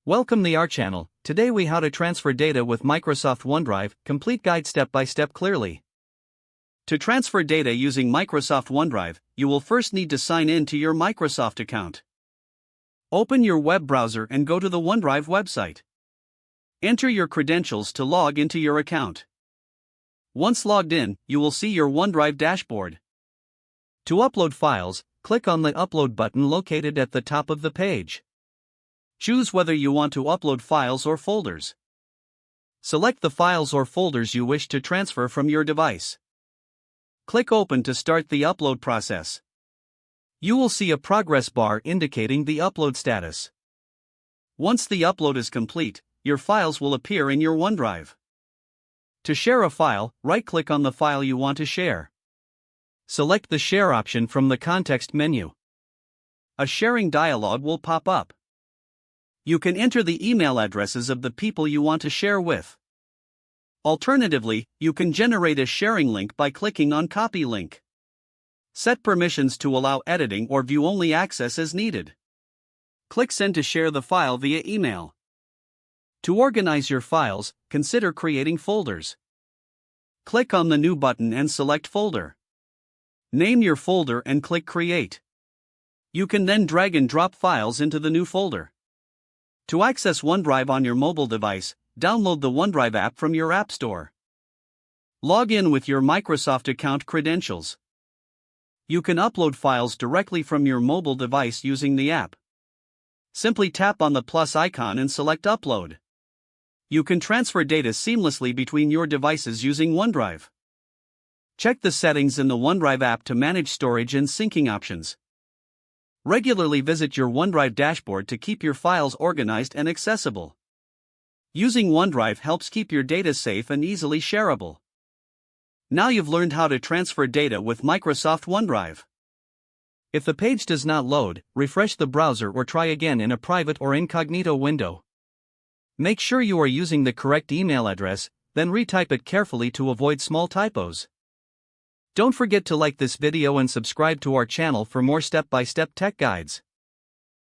Welcome to our channel. Today we how to transfer data with Microsoft OneDrive, complete guide step by step clearly. To transfer data using Microsoft OneDrive, you will first need to sign in to your Microsoft account. Open your web browser and go to the OneDrive website. Enter your credentials to log into your account. Once logged in, you will see your OneDrive dashboard. To upload files, click on the Upload button located at the top of the page. Choose whether you want to upload files or folders. Select the files or folders you wish to transfer from your device. Click Open to start the upload process. You will see a progress bar indicating the upload status. Once the upload is complete, your files will appear in your OneDrive. To share a file, right-click on the file you want to share. Select the Share option from the context menu. A sharing dialog will pop up. You can enter the email addresses of the people you want to share with. Alternatively, you can generate a sharing link by clicking on Copy Link. Set permissions to allow editing or view-only access as needed. Click Send to share the file via email. To organize your files, consider creating folders. Click on the New button and select Folder. Name your folder and click Create. You can then drag and drop files into the new folder. To access OneDrive on your mobile device, download the OneDrive app from your App Store. Log in with your Microsoft account credentials. You can upload files directly from your mobile device using the app. Simply tap on the plus icon and select Upload. You can transfer data seamlessly between your devices using OneDrive. Check the settings in the OneDrive app to manage storage and syncing options. Regularly visit your OneDrive dashboard to keep your files organized and accessible. Using OneDrive helps keep your data safe and easily shareable. Now you've learned how to transfer data with Microsoft OneDrive. If the page does not load, refresh the browser or try again in a private or incognito window. Make sure you are using the correct email address, then retype it carefully to avoid small typos. Don't forget to like this video and subscribe to our channel for more step-by-step tech guides.